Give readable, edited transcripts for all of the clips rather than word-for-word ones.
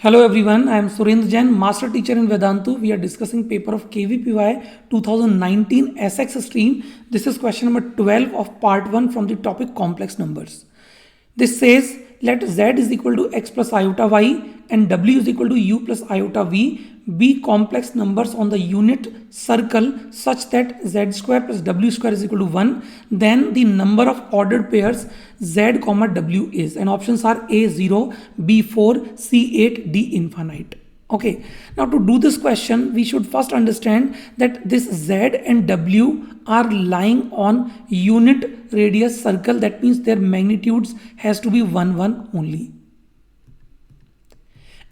Hello everyone, I am Surendra Jain, Master Teacher in Vedantu. We are discussing paper of KVPY 2019 SX stream. This is question number 12 of part 1 from the topic complex numbers. This says let z is equal to x plus iota y and w is equal to u plus iota v be complex numbers on the unit circle such that z square plus w square is equal to 1. Then the number of ordered pairs z comma w is, and options are a0, b4, c8, d infinite. Okay, now to do this question we should first understand that this z and w are lying on unit radius circle. That means their magnitudes has to be 1 1 only,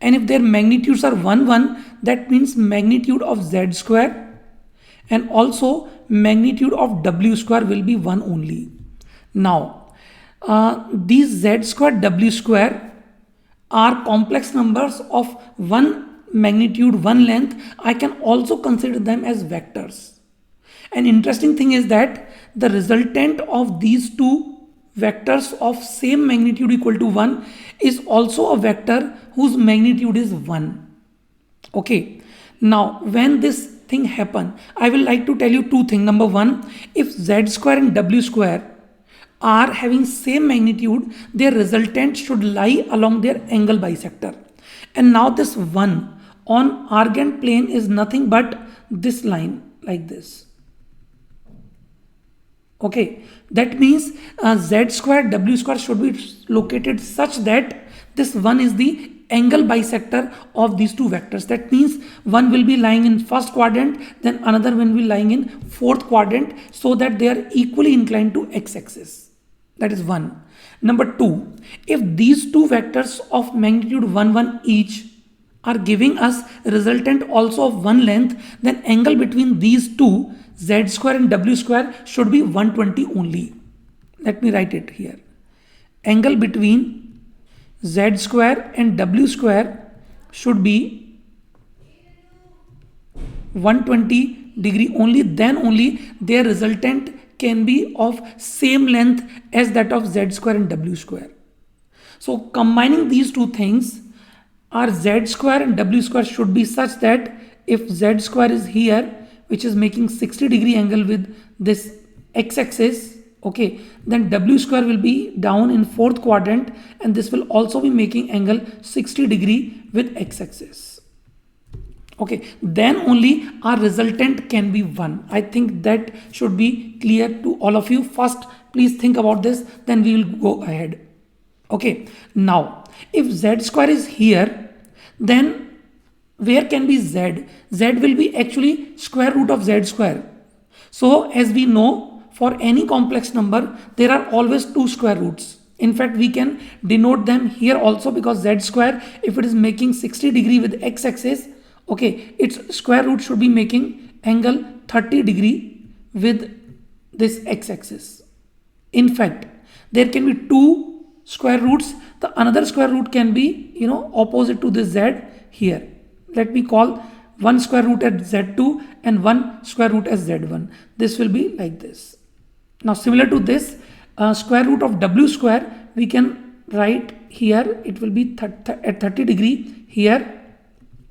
and if their magnitudes are 1 1, that means magnitude of z square and also magnitude of w square will be 1 only. Now these z square w square are complex numbers of one magnitude, one length. I can also consider them as vectors. An interesting thing is that the resultant of these two vectors of same magnitude equal to 1 is also a vector whose magnitude is 1. Okay, now when this thing happen, I will like to tell you two things. Number one, if z square and w square are having same magnitude, their resultant should lie along their angle bisector. And now this 1 on Argand plane is nothing but this line like this. Okay, that means z square w square should be located such that this 1 is the angle bisector of these two vectors. That means one will be lying in first quadrant, then another one will be lying in fourth quadrant, so that they are equally inclined to x-axis. That is 1. Number 2, if these two vectors of magnitude 1 1 each are giving us resultant also of one length, then angle between these two z square and w square should be 120 only. Let me write it here. Angle between z square and w square should be 120 degree only, then only their resultant can be of same length as that of z square and w square. So combining these two things, our z square and w square should be such that if z square is here, which is making 60 degree angle with this x-axis, okay, then w square will be down in fourth quadrant and this will also be making angle 60 degree with x-axis. Okay, then only our resultant can be 1. I think that should be clear to all of you. First, please think about this, then we will go ahead. Okay, now if z square is here, then where can be z? Z will be actually square root of z square. So as we know, for any complex number, there are always two square roots. In fact, we can denote them here also, because z square, if it is making 60 degree with x-axis, okay, its square root should be making angle 30 degree with this x-axis. In fact, there can be two square roots. The another square root can be, opposite to this z here. Let me call one square root as z2 and one square root as z1. This will be like this. Now similar to this, square root of w square, we can write here, it will be at 30 degree here.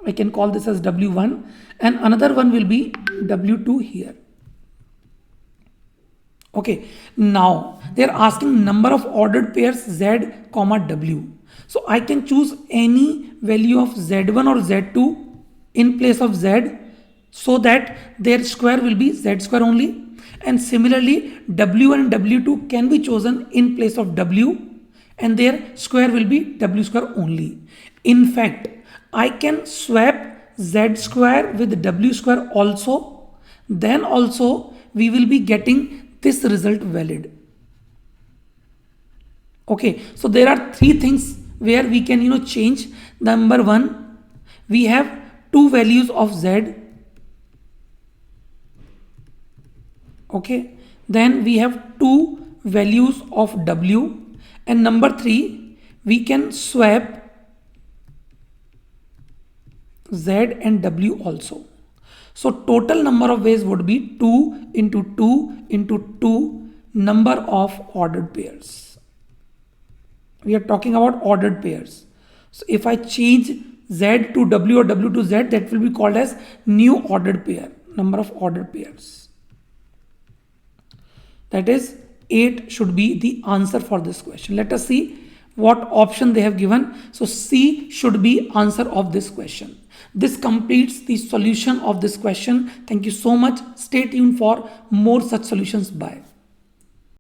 I can call this as w1, and another one will be w2 here. Okay, now they are asking number of ordered pairs z comma w. So I can choose any value of z1 or z2 in place of z, so that their square will be z square only, and similarly w1 and w2 can be chosen in place of w and their square will be w square only. In fact, I can swap z square with w square also, then also we will be getting this result valid. Okay, so there are three things where we can change. Number one, we have two values of z. Okay, then we have two values of w, and number three, we can swap z and w also. So total number of ways would be 2 into 2 into 2 number of ordered pairs. We are talking about ordered pairs. So if I change Z to W or W to Z, that will be called as new ordered pair, number of ordered pairs. That is 8 should be the answer for this question. Let us see what option they have given. So C should be answer of this question. This completes the solution of this question. Thank you so much. Stay tuned for more such solutions. Bye.